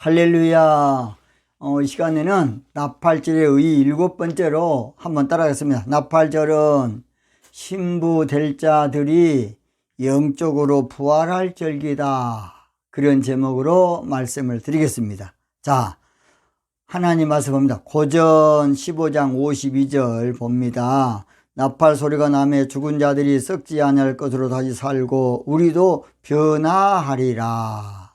할렐루야. 이 시간에는 나팔절의 의 7번째로 한번 따라가겠습니다. 나팔절은 신부 될 자들이 영적으로 부활할 절기다. 그런 제목으로 말씀을 드리겠습니다. 자, 하나님 말씀 봅니다. 고전 15장 52절 봅니다. 나팔 소리가 나매 죽은 자들이 썩지 아니할 것으로 다시 살고 우리도 변화하리라.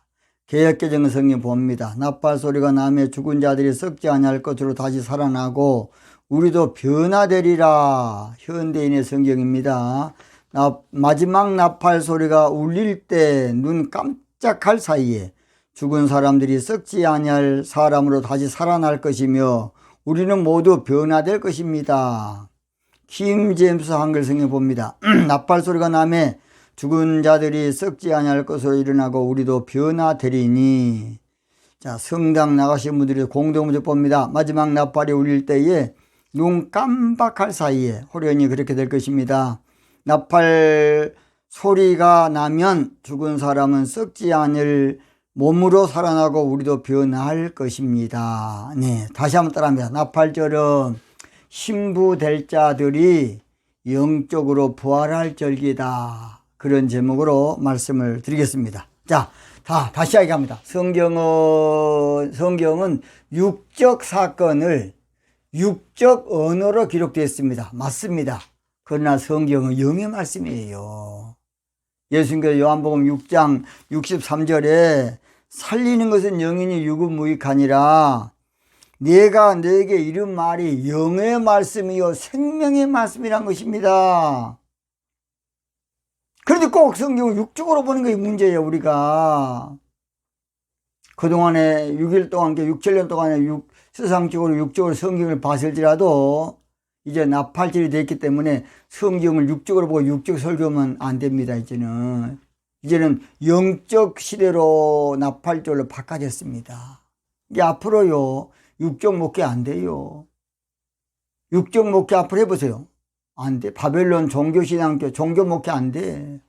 개역개정 성경 봅니다. 나팔 소리가 나매 죽은 자들이 썩지 아니할 것으로 다시 살아나고 우리도 변화되리라. 현대인의 성경입니다. 마지막 나팔 소리가 울릴 때 눈 깜짝할 사이에 죽은 사람들이 썩지 아니할 사람으로 다시 살아날 것이며 우리는 모두 변화될 것입니다. 킹 제임스 한글 성경 봅니다. 나팔 소리가 나매 죽은 자들이 썩지 아니할 것으로 일어나고 우리도 변화되리니. 자, 성당 나가신 분들이 공동문제 봅니다. 마지막 나팔이 울릴 때에 눈 깜박할 사이에 호련히 그렇게 될 것입니다. 나팔 소리가 나면 죽은 사람은 썩지 않을 몸으로 살아나고 우리도 변화할 것입니다. 네, 다시 한번 따라합니다. 나팔절은 신부 될 자들이 영적으로 부활할 절기다. 그런 제목으로 말씀을 드리겠습니다. 자, 다시 이야기합니다. 성경은 육적 사건을 육적 언어로 기록되어 있습니다. 맞습니다. 그러나 성경은 영의 말씀이에요. 예수님께서 요한복음 6장 63절에 살리는 것은 영이니 육은 무익하니라. 내가 너에게 이른 말이 영의 말씀이요 생명의 말씀이란 것입니다. 그런데 꼭 성경을 육적으로 보는 게 문제예요. 우리가 그동안에 6일 동안 6, 7년 동안에 세상적으로 육적으로 성경을 봤을지라도 이제 나팔절이 됐기 때문에 성경을 육적으로 보고 육적 설교하면 안 됩니다. 이제는 영적 시대로 나팔절로 바꿔졌습니다. 이게 앞으로요 육적 목회 안 돼요. 육적 목회 앞으로 해보세요. 안 돼. 바벨론 종교신앙교 종교 목회 안 돼.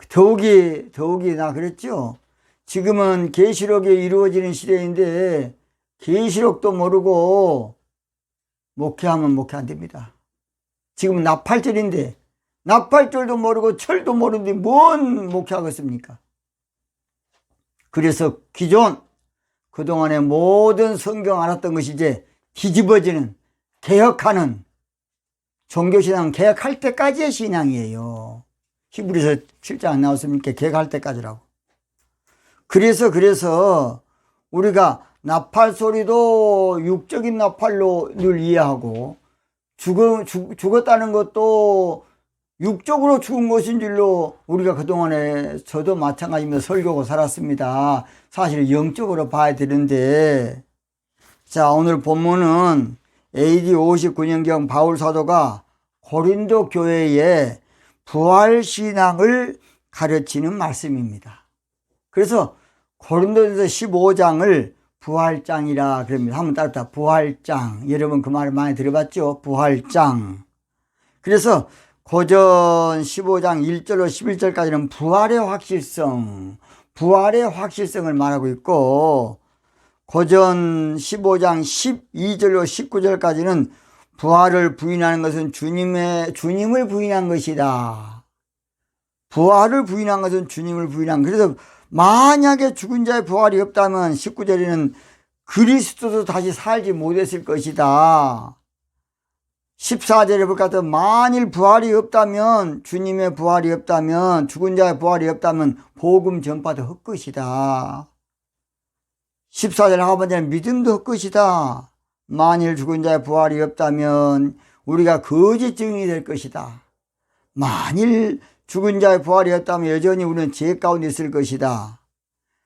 더욱이 나 그랬죠. 지금은 계시록이 이루어지는 시대인데 계시록도 모르고 목회하면 목회 안 됩니다. 지금은 나팔절인데 나팔절도 모르고 철도 모르는데 뭔 목회하겠습니까? 그래서 기존 그동안의 모든 성경 알았던 것이 이제 뒤집어지는 개혁하는 종교신앙 개혁할 때까지의 신앙이에요. 히브리서 7장 안 나왔습니까? 개혁할 때까지라고. 그래서 우리가 나팔 소리도 육적인 나팔로 늘 이해하고 죽었다는 것도 육적으로 죽은 것인 줄로 우리가 그동안에 저도 마찬가지로 설교하고 살았습니다. 사실 영적으로 봐야 되는데, 자, 오늘 본문은 AD 59년경 바울 사도가 고린도 교회에 부활신앙을 가르치는 말씀입니다. 그래서 고린도전서 15장을 부활장이라 그럽니다. 한번 따라합니다. 부활장. 여러분 그 말을 많이 들어봤죠? 부활장. 그래서 고전 15장 1절로 11절까지는 부활의 확실성을 말하고 있고, 고전 15장 12절로 19절까지는 부활을 부인하는 것은 주님을 부인한 것이다. 부활을 부인한 것은 주님을 부인한. 그래서 만약에 죽은 자의 부활이 없다면 19절에는 그리스도도 다시 살지 못했을 것이다. 14절에 볼까 더 만일 부활이 없다면, 주님의 부활이 없다면, 죽은 자의 부활이 없다면 복음 전파도 헛것이다. 14절 하반절에 믿음도 헛것이다. 만일 죽은 자의 부활이 없다면 우리가 거짓 증인이 될 것이다. 만일 죽은 자의 부활이 없다면 여전히 우리는 죄 가운데 있을 것이다.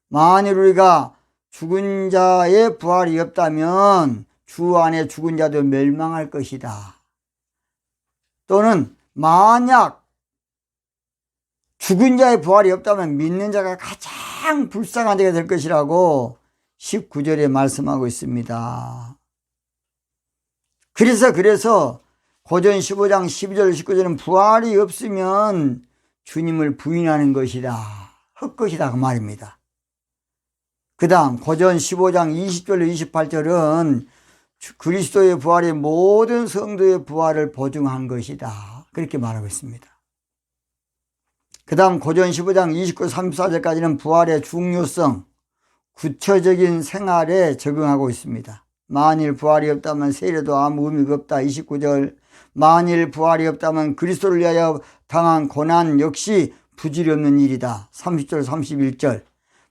만일 우리가 죽은 자의 부활이 없다면 주 안에 죽은 자도 멸망할 것이다. 또는 만약 죽은 자의 부활이 없다면 믿는 자가 가장 불쌍한 자가 될 것이라고 19절에 말씀하고 있습니다. 그래서 고전 15장 12절 19절은 부활이 없으면 주님을 부인하는 것이다. 헛것이다 그 말입니다. 그 다음 고전 15장 20절로 28절은 그리스도의 부활이 모든 성도의 부활을 보증한 것이다. 그렇게 말하고 있습니다. 그 다음 고전 15장 29, 34절까지는 부활의 중요성, 구체적인 생활에 적용하고 있습니다. 만일 부활이 없다면 세례도 아무 의미가 없다. 29절 만일 부활이 없다면 그리스도를 위하여 당한 고난 역시 부질이 없는 일이다. 30절 31절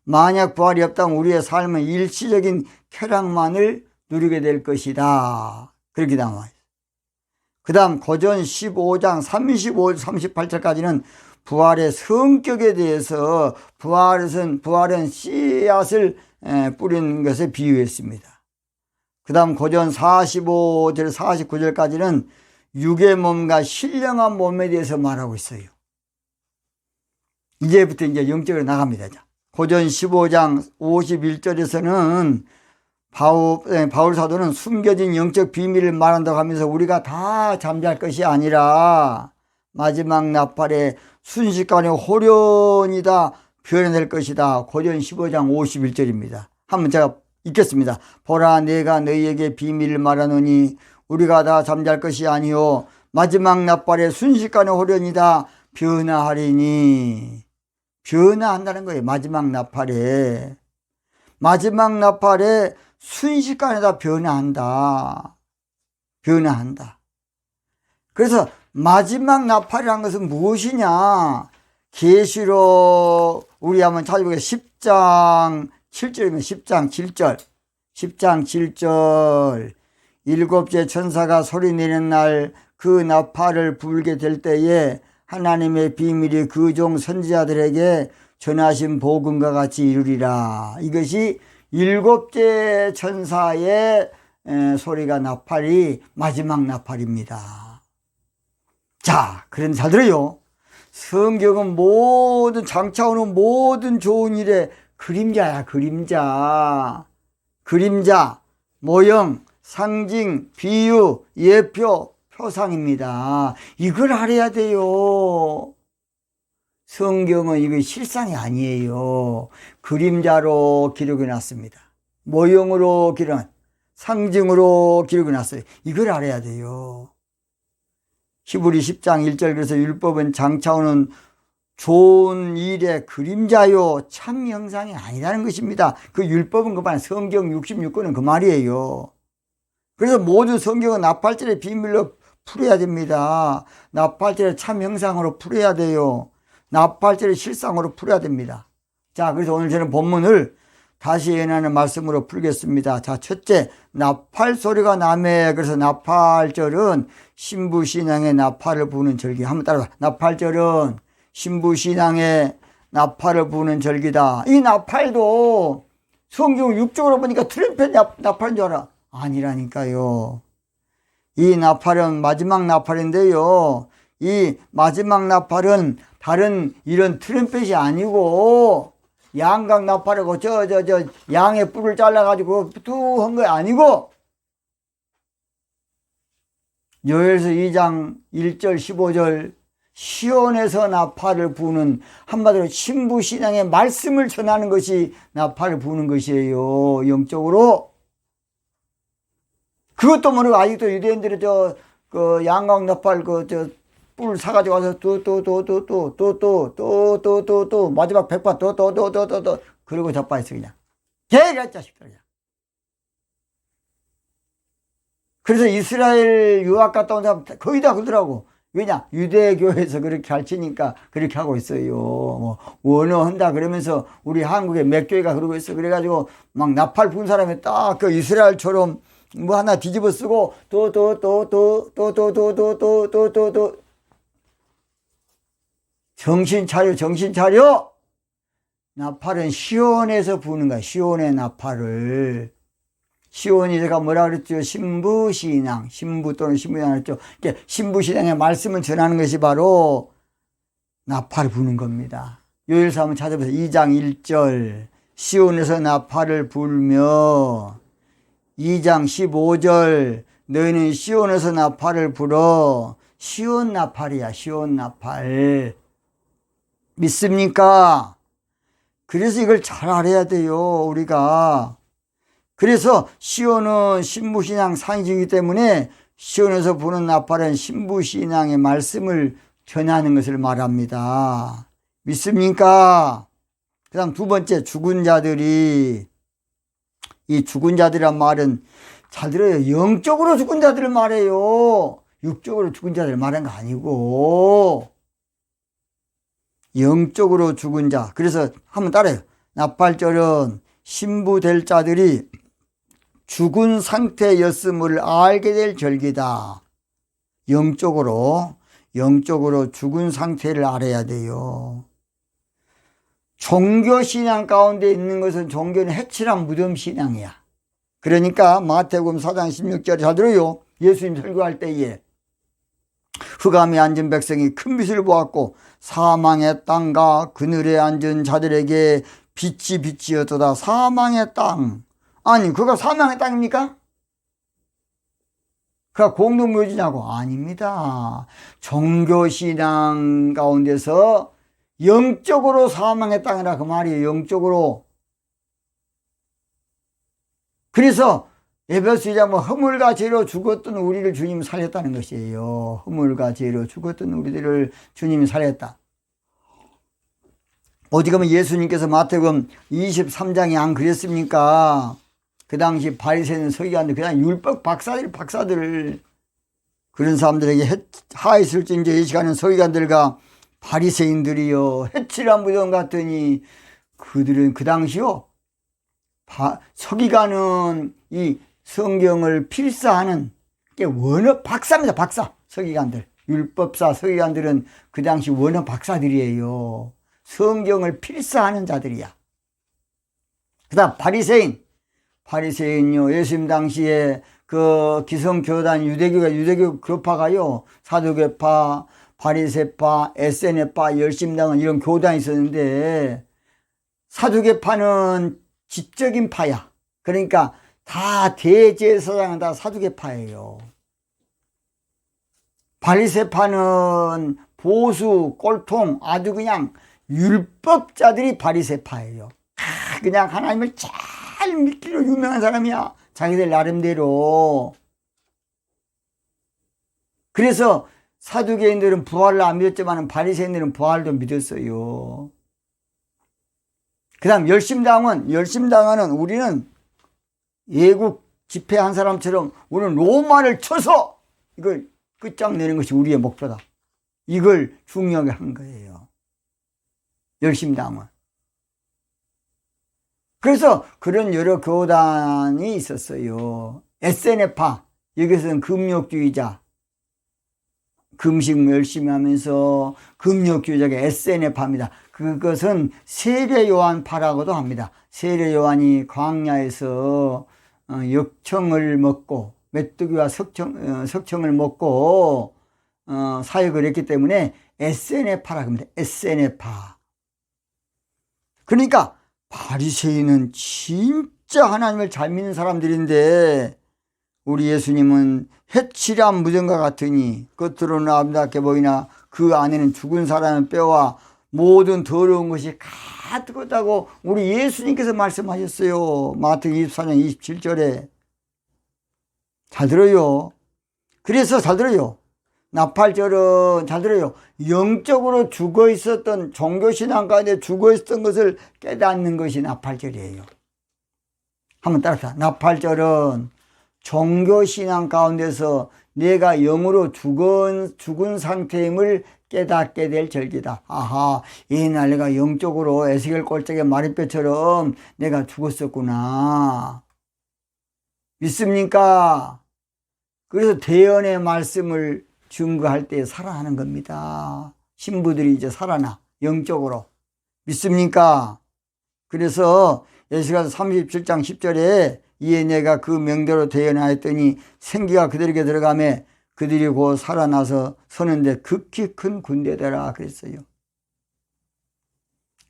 만약 부활이 없다면 우리의 삶은 일시적인 쾌락만을 누리게 될 것이다. 그렇게 나와요. 그 다음 고전 15장 35, 38절까지는 부활의 성격에 대해서 부활은 씨앗을 뿌리는 것에 비유했습니다. 그 다음 고전 45절 49절까지는 육의 몸과 신령한 몸에 대해서 말하고 있어요. 이제부터 이제 영적으로 나갑니다. 고전 15장 51절에서는 바울 사도는 숨겨진 영적 비밀을 말한다고 하면서 우리가 다 잠잘 것이 아니라 마지막 나팔에 순식간에 호련이다 변해낼 것이다. 고전 15장 51절입니다. 한번 제가 읽겠습니다. 보라 내가 너희에게 비밀을 말하노니 우리가 다 잠잘 것이 아니요 마지막 나팔에 순식간에 호련이다 변화하리니. 변화한다는 거예요. 마지막 나팔에 순식간에 다 변화한다. 그래서 마지막 나팔이라는 것은 무엇이냐? 계시록 우리 한번 찾아보겠습니다. 10장 7절입니다. 10장 7절 일곱째 천사가 소리 내는 날 그 나팔을 불게 될 때에 하나님의 비밀이 그 종 선지자들에게 전하신 복음과 같이 이루리라. 이것이 일곱째 천사의 소리가 나팔이 마지막 나팔입니다. 자, 그런데 잘 들어요. 성경은 장차오는 모든 좋은 일의 그림자야. 그림자, 모형, 상징, 비유, 예표, 표상입니다. 이걸 알아야 돼요. 성경은 이거 실상이 아니에요. 그림자로 기록해 놨습니다. 모형으로 상징으로 기록해 놨어요. 이걸 알아야 돼요. 히브리 10장 1절 그래서 율법은 장차오는 좋은 일의 그림자요 참 형상이 아니라는 것입니다. 그 율법은 그만 성경 66권은 그 말이에요. 그래서 모든 성경은 나팔절의 비밀로 풀어야 됩니다. 나팔절의 참 형상으로 풀어야 돼요. 나팔절의 실상으로 풀어야 됩니다. 자, 그래서 오늘 저는 본문을 다시 연하는 말씀으로 풀겠습니다. 자, 첫째, 나팔 소리가 나매. 그래서 나팔절은 신부신앙의 나팔을 부는 절기. 한번 따라봐. 나팔절은 신부신앙의 나팔을 부는 절기다. 이 나팔도 성경 6쪽으로 보니까 트럼펫 나팔인 줄 알아. 아니라니까요. 이 나팔은 마지막 나팔인데요. 이 마지막 나팔은 다른 이런 트럼펫이 아니고 양각 나팔이고 양의 뿔을 잘라가지고 툭 한 거 아니고 요엘서 2장 1절 15절 시온에서 나팔을 부는 한마디로 신부신앙의 말씀을 전하는 것이 나팔을 부는 것이에요. 영적으로. 그것도 모르고 아직도 유대인들이 그 양각 나팔 뿔 사가지고 와서 또 마지막 100번 또 그러고 자빠졌어 그냥. 개가 자식들 그냥. 그래서 이스라엘 유학 갔다 온 사람 거의 다 그러더라고. 왜냐? 유대교에서 그렇게 가르치니까 그렇게 하고 있어요. 뭐 원어한다 그러면서 우리 한국에 몇 교회가 그러고 있어. 그래가지고 막 나팔 분 사람이 딱 그 이스라엘처럼 뭐 하나 뒤집어 쓰고 또 정신 차려. 나팔은 시온에서 부는 거야. 시온의 나팔을. 시온이 제가 뭐라 그랬죠? 신부신앙. 신부 또는 신부신앙 그랬죠. 신부신앙의 말씀을 전하는 것이 바로 나팔을 부는 겁니다. 요엘서 한번 찾아보세요. 2장 1절. 시온에서 나팔을 불며 2장 15절. 너희는 시온에서 나팔을 불어. 시온 나팔이야. 시온 나팔. 믿습니까? 그래서 이걸 잘 알아야 돼요, 우리가. 그래서 시온은 신부신앙 상징이기 때문에 시온에서 부는 나팔은 신부신앙의 말씀을 전하는 것을 말합니다. 믿습니까? 그 다음 두 번째, 죽은 자들이. 이 죽은 자들이란 말은 잘 들어요. 영적으로 죽은 자들을 말해요. 육적으로 죽은 자들을 말한 거 아니고 영적으로 죽은 자. 그래서 한번 따라해요. 나팔절은 신부될 자들이 죽은 상태였음을 알게 될 절기다. 영적으로 죽은 상태를 알아야 돼요. 종교신앙 가운데 있는 것은 종교는 해칠한 무덤신앙이야. 그러니까 마태복음 4장 16절에 잘 들어요. 예수님 설교할 때에 흑암에 앉은 백성이 큰 빛을 보았고 사망의 땅과 그늘에 앉은 자들에게 빛이 빛이었도다. 사망의 땅. 아니 그가 사망의 땅입니까? 그가 공동묘지냐고? 아닙니다. 종교신앙 가운데서 영적으로 사망의 땅이라 그 말이에요. 영적으로. 그래서 에베소 2장 허물과 죄로 죽었던 우리를 주님이 살렸다는 것이에요. 허물과 죄로 죽었던 우리들을 주님이 살렸다. 어디 가면 예수님께서 마태복음 23장에 안 그랬습니까? 그 당시 바리새인 서기관들, 그냥 율법 박사들 그런 사람들에게 하했을진저 예식하는 서기관들과 바리새인들이요 해칠한 무덤 같더니 그들은 그 당시요 서기관은 이 성경을 필사하는 게 원어 박사입니다. 박사 서기관들, 율법사 서기관들은 그 당시 원어 박사들이에요. 성경을 필사하는 자들이야. 그 다음 바리새인요 예수님 당시에 그 기성교단 유대교 교파가요 사두개파, 바리새파, 에세네파, 열심당은 이런 교단이 있었는데 사두개파는 지적인 파야. 그러니까 다 대제사장은 다 사두개파예요. 바리새파는 보수, 꼴통, 아주 그냥 율법자들이 바리새파예요. 그냥 하나님을 잘 믿기로 유명한 사람이야. 자기들 나름대로. 그래서 사두개인들은 부활을 안 믿었지만 바리새인들은 부활도 믿었어요. 그 다음 열심당은 우리는 예국 집회한 사람처럼 우리는 로마를 쳐서 이걸 끝장내는 것이 우리의 목표다. 이걸 중요하게 한 거예요. 열심당은. 그래서 그런 여러 교단이 있었어요. 에세네파, 여기서는 금욕주의자, 금식 열심히 하면서 금욕주의자가 에세네파입니다. 그것은 세례요한파라고도 합니다. 세례요한이 광야에서 역청을 먹고 메뚜기와 석청을 먹고 사역을 했기 때문에 에세네파라고 합니다. 에세네파. 그러니까 바리새인은 진짜 하나님을 잘 믿는 사람들인데 우리 예수님은 해칠한 무덤과 같으니 겉으로는 아름답게 보이나 그 안에는 죽은 사람의 뼈와 모든 더러운 것이 가득하다고 우리 예수님께서 말씀하셨어요. 마태복음 24장 27절에. 잘 들어요. 그래서 잘 들어요. 나팔절은 잘 들어요. 영적으로 죽어 있었던 종교신앙 가운데 죽어 있었던 것을 깨닫는 것이 나팔절이에요. 한번 따라합시다. 나팔절은 종교신앙 가운데서 내가 영으로 죽은 상태임을 깨닫게 될 절기다. 아하, 이날 내가 영적으로 에스겔 꼴짝의 마리뼈처럼 내가 죽었었구나. 믿습니까? 그래서 대언의 말씀을 증거할 때 살아나는 겁니다. 신부들이 이제 살아나, 영적으로. 믿습니까? 그래서 에스겔 37장 10절에 이에 내가 그 명대로 대언하였더니 생기가 그들에게 들어가매 그들이 곧 살아나서 서는데 극히 큰 군대더라 그랬어요.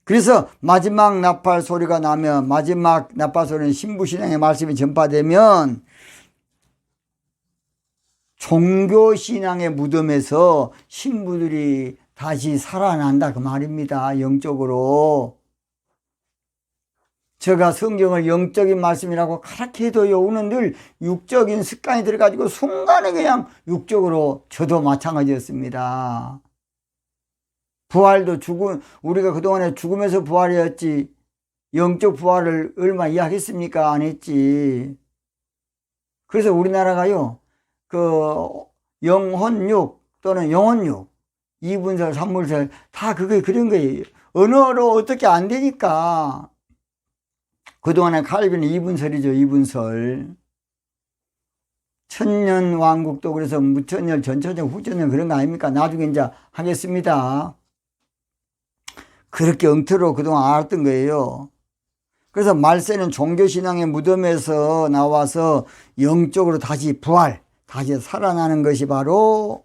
그래서 마지막 나팔 소리가 나면, 마지막 나팔 소리는 신부신앙의 말씀이 전파되면 종교신앙의 무덤에서 신부들이 다시 살아난다 그 말입니다. 영적으로. 제가 성경을 영적인 말씀이라고 그렇게 해도요, 우리는 늘 육적인 습관이 들어가지고 순간에 그냥 육적으로 저도 마찬가지였습니다. 부활도 우리가 그동안에 죽음에서 부활이었지, 영적 부활을 얼마 이야기했습니까? 안 했지. 그래서 우리나라가요, 영혼육 또는 영혼육, 이분설, 삼물설, 다 그게 그런 거예요. 언어로 어떻게 안 되니까. 그동안에 칼빈은 이분설이죠, 이분설. 천년왕국도 그래서 무천년, 전천년, 후천년 그런 거 아닙니까? 나중에 이제 하겠습니다. 그렇게 엉터리로 그동안 알았던 거예요. 그래서 말세는 종교신앙의 무덤에서 나와서 영적으로 다시 부활, 다시 살아나는 것이 바로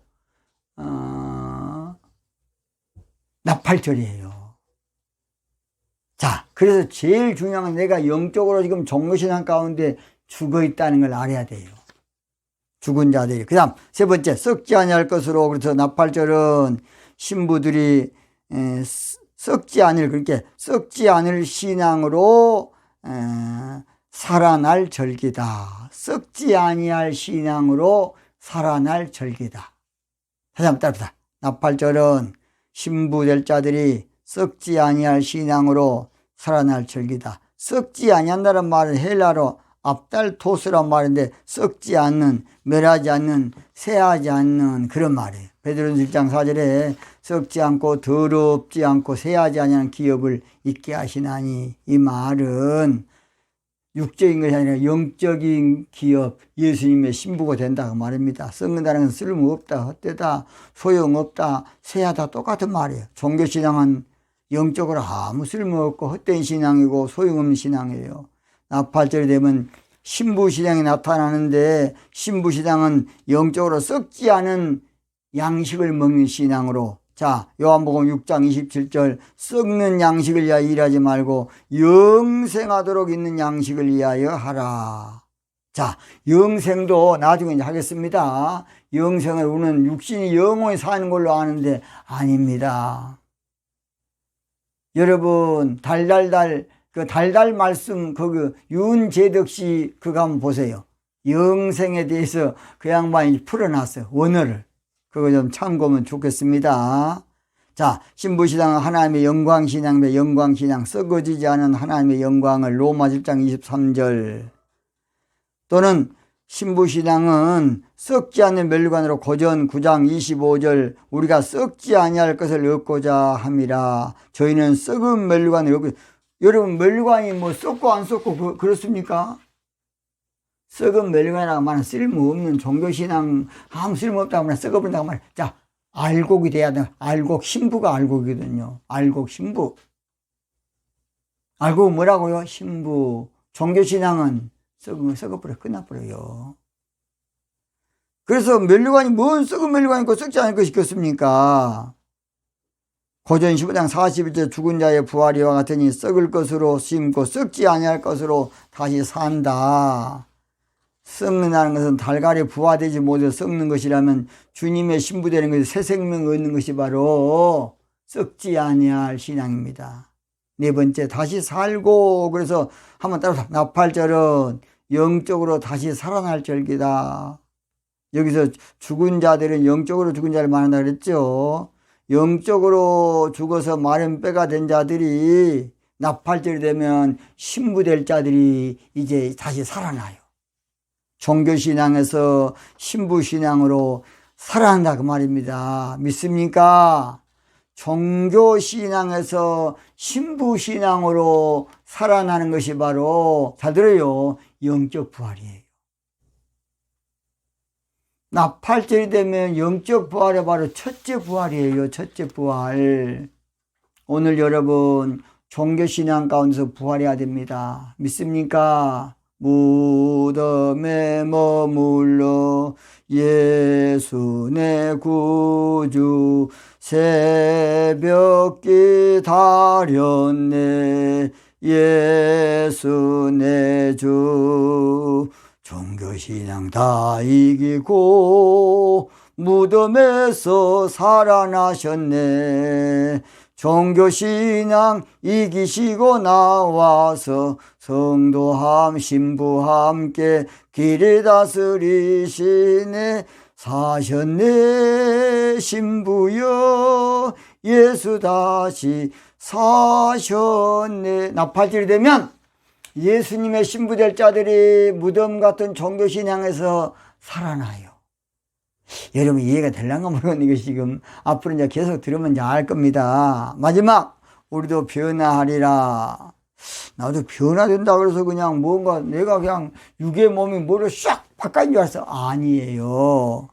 나팔절이에요. 자, 그래서 제일 중요한 건 내가 영적으로 지금 종교신앙 가운데 죽어 있다는 걸 알아야 돼요. 죽은 자들이. 그 다음 세 번째, 썩지 아니할 것으로. 그래서 나팔절은 신부들이 썩지 않을, 그렇게 썩지 않을 신앙으로 살아날 절기다. 썩지 아니할 신앙으로 살아날 절기다. 다시 한번 따라합시다. 나팔절은 신부 될 자들이 썩지 아니할 신앙으로 살아날 절기다. 썩지 아니한다는 말은 헬라로 압달토스란 말인데, 썩지 않는, 멸하지 않는, 쇠하지 않는 그런 말이에요. 베드로전서 1장 4절에 썩지 않고 더럽지 않고 쇠하지 않는 기업을 있게 하시나니, 이 말은 육적인 것이 아니라 영적인 기업, 예수님의 신부가 된다고 말입니다. 썩는다는 것은 쓸모없다, 헛되다, 소용없다, 쇠하다 똑같은 말이에요. 종교신앙은 영적으로 아무 쓸모없고 헛된 신앙이고 소용없는 신앙이에요. 나팔절이 되면 신부신앙이 나타나는데, 신부신앙은 영적으로 썩지 않은 양식을 먹는 신앙으로. 자, 요한복음 6장 27절, 썩는 양식을 위하여 일하지 말고 영생하도록 있는 양식을 위하여 하라. 자, 영생도 나중에 이제 하겠습니다. 영생을 우리는 육신이 영원히 사는 걸로 아는데 아닙니다. 여러분, 달달 말씀, 윤재덕씨 그거 한번 보세요. 영생에 대해서 그 양반이 풀어놨어요. 원어를. 그거 좀 참고하면 좋겠습니다. 자, 신부신앙은 하나님의 영광신앙입니다. 영광신앙, 썩어지지 않은 하나님의 영광을. 로마 1장 23절. 또는 신부신앙은 썩지 않는 멸관으로 고전 9장 25절, 우리가 썩지 아니할 것을 얻고자 함이라. 저희는 썩은 멸관을 얻고. 여러분, 멸관이 뭐 썩고 안 썩고 그렇습니까? 썩은 멸관이라고 말하면 쓸모없는 종교신앙, 아무 쓸모없다고 말하면 썩어버린다고 말해요. 자, 알곡이 돼야 돼. 알곡, 신부가 알곡이거든요. 알곡, 신부. 알곡은 뭐라고요? 신부. 종교신앙은 썩어버려, 끝나버려요. 그래서 멸관이 뭔 썩은 멸관이 있고 썩지 않을 것이 있겠습니까? 고전 15장 41절, 죽은 자의 부활이와 같으니 썩을 것으로 심고 썩지 아니할 것으로 다시 산다. 썩는다는 것은 달걀이 부화되지 못해 썩는 것이라면, 주님의 신부되는 것이 새 생명을 얻는 것이 바로 썩지 아니할 신앙입니다. 네 번째, 다시 살고. 그래서 한번 따라서, 나팔절은 영적으로 다시 살아날 절기다. 여기서 죽은 자들은 영적으로 죽은 자를 말한다 그랬죠. 영적으로 죽어서 마른 뼈가 된 자들이 나팔절이 되면 신부될 자들이 이제 다시 살아나요. 종교신앙에서 신부신앙으로 살아난다 그 말입니다. 믿습니까? 종교신앙에서 신부신앙으로 살아나는 것이 바로, 잘 들어요, 영적 부활이에요. 나팔절이 되면 영적 부활이 바로 첫째 부활이에요. 첫째 부활. 오늘 여러분, 종교신앙 가운데서 부활해야 됩니다. 믿습니까? 무덤에 머물러 예수 내 구주, 새벽 기다렸네 예수 내 주. 종교신앙 다 이기고 무덤에서 살아나셨네. 종교신앙 이기시고 나와서 성도함 신부와 함께 길을 다스리시네. 사셨네 신부여 예수 다시 사셨네. 나팔절이 되면 예수님의 신부 될 자들이 무덤 같은 종교신앙에서 살아나요. 여러분 이해가 될란가 모르겠는데 이거 지금 앞으로 이제 계속 들으면 이제 알 겁니다. 마지막 우리도 변화하리라. 나도 변화된다 그래서 그냥 뭔가 내가 그냥 육의 몸이 뭐를 싹 바깥인 줄 알았어. 아니에요.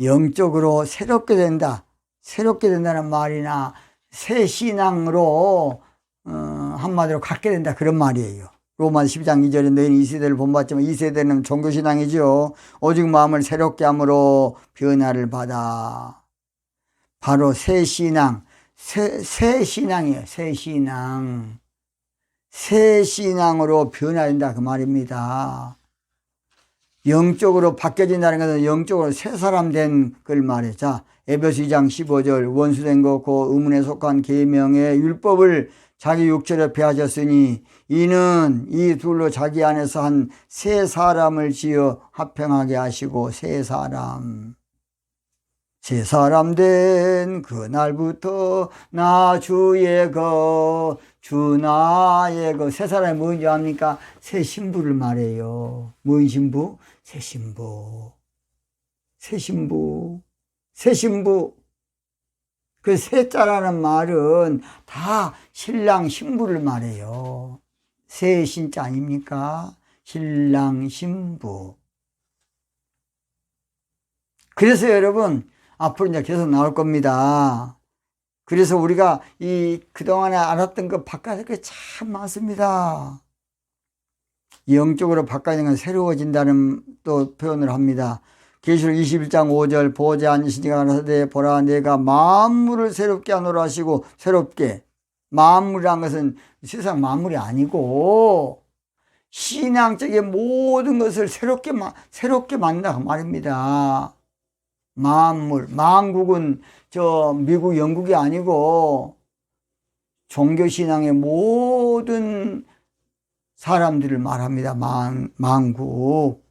영적으로 새롭게 된다. 새롭게 된다는 말이나 새 신앙으로 한마디로 갖게 된다 그런 말이에요. 로마서 12장 2절에 너희는 이 세대를 본받지만 이 세대는 종교신앙이죠. 오직 마음을 새롭게 함으로 변화를 받아. 바로 새 신앙, 새 신앙이에요. 새 신앙. 새 신앙으로 변화된다 그 말입니다. 영적으로 바뀌어진다는 것은 영적으로 새 사람 된 걸 말해. 자, 에베소 2장 15절 원수된 것 곧 의문에 속한 계명의 율법을 자기 육체로 배하셨으니 이는 이 둘로 자기 안에서 한 새 사람을 지어 화평하게 하시고 새 사람 된 그날부터 나 주의 것 주 나의 것. 새 사람이 뭔지 압니까? 새 신부를 말해요. 뭔 신부? 새 신부. 새 신부. 새 신부. 그 새자라는 말은 다 신랑 신부를 말해요. 새 신자 아닙니까? 신랑 신부. 그래서 여러분 앞으로 이제 계속 나올 겁니다. 그래서 우리가 그동안에 알았던 것 바꿔야 게 참 많습니다. 영적으로 바꿔야 건 새로워진다는 또 표현을 합니다. 계시록 21장 5절 보좌에 앉으신 이가 가라사대 보라 내가 만물을 새롭게 하노라 하시고 새롭게 만물이란 것은 세상 만물이 아니고 신앙적인 모든 것을 새롭게 만든다 그 말입니다. 만물, 만국은 미국, 영국이 아니고 종교신앙의 모든 사람들을 말합니다. 만국.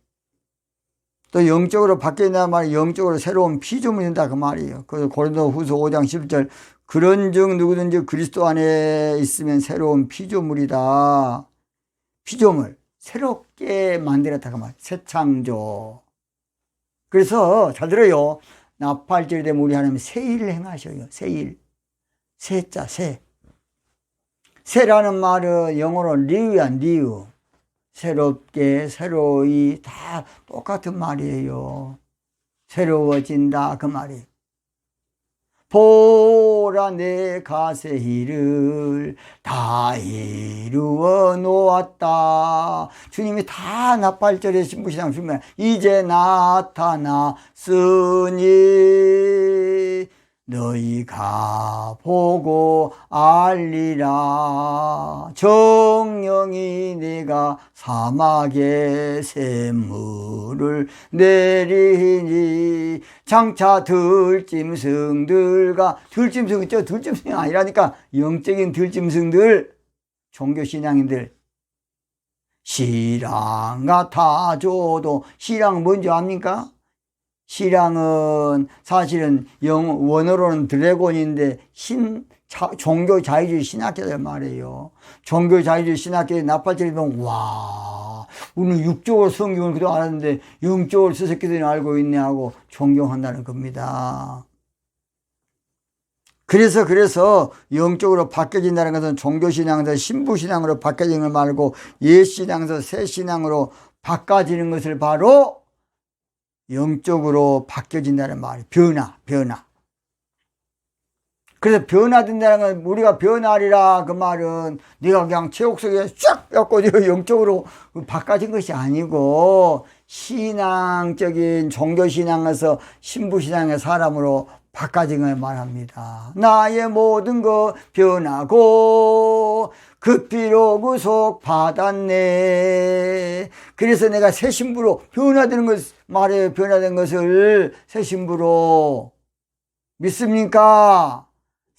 또 영적으로 바뀌어진다는 말이 영적으로 새로운 피조물이 된다 그 말이에요. 그래서 고린도후서 5장 10절 그런즉 누구든지 그리스도 안에 있으면 새로운 피조물이다. 피조물 새롭게 만들었다 그 말이에요. 새 창조. 그래서 잘 들어요. 나팔절이 되면 우리 하나님 새 일을 행하셔요. 새 일. 새자 새. 새라는 말은 영어로 뉴야 뉴. 새롭게 새로이 다 똑같은 말이에요. 새로워진다 그 말이에요. 보라 내 가세일을 다 이루어 놓았다. 주님이 다 나팔절에 신부시장 주면 이제 나타났으니 너희가 보고 알리라. 정령이 내가 사막에 샘물을 내리니 장차 들짐승들과 들짐승 있죠? 들짐승이 아니라니까 영적인 들짐승들 종교신앙인들 시랑 같아줘도 시랑 뭔지 압니까? 시랑은 사실은 원어로는 드래곤인데 종교 자유주의 신학자들 말이에요. 종교 자유주의 신학자들 나팔절이 보면 와 우리는 육적으로 성경을 그동안 알았는데 영적으로 저 새끼들이 알고 있네 하고 존경한다는 겁니다. 그래서 영적으로 바뀌어진다는 것은 종교신앙에서 신부신앙으로 바뀌어지는 걸 말고 옛신앙에서 새신앙으로 바꿔지는 것을 바로 영적으로 바뀌어진다는 말이에요. 변화. 그래서 변화된다는 건 우리가 변화하리라 그 말은 네가 그냥 체육 속에 쫙 뺏고 영적으로 바꿔진 것이 아니고 신앙적인 종교신앙에서 신부신앙의 사람으로 바꿔진 걸 말합니다. 나의 모든 것 변하고 그 피로 구속 받았네. 그래서 내가 새 신부로 변화되는 것 말해요. 변화된 것을 새 신부로 믿습니까?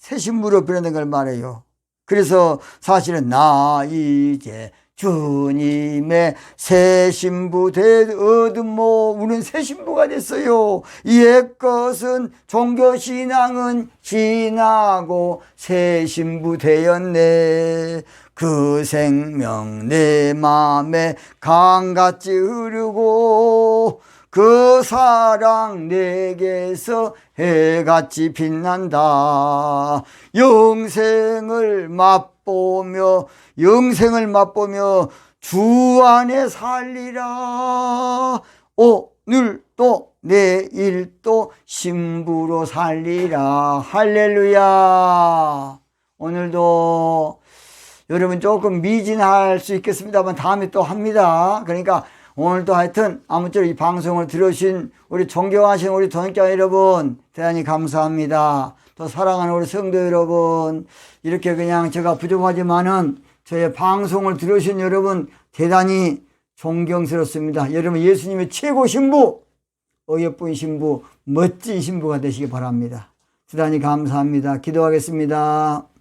새 신부로 변화된 걸 말해요. 그래서 사실은 나 이제 주님의 새 신부 얻음모 우리는 새 신부가 됐어요. 옛것은 종교신앙은 지나고 새 신부 되었네. 그 생명 내 맘에 강같이 흐르고 그 사랑 내게서 해같이 빛난다. 영생을 맛보며 주 안에 살리라. 오늘도 내일도 신부로 살리라. 할렐루야. 오늘도 여러분 조금 미진할 수 있겠습니다만 다음에 또 합니다. 그러니까 오늘도 하여튼 아무쪼록 이 방송을 들으신 우리 존경하신 우리 donen교회 여러분 대단히 감사합니다. 또 사랑하는 우리 성도 여러분, 이렇게 그냥 제가 부족하지만은 저의 방송을 들으신 여러분 대단히 존경스럽습니다. 여러분 예수님의 최고 신부, 어여쁜 신부, 멋진 신부가 되시기 바랍니다. 대단히 감사합니다. 기도하겠습니다.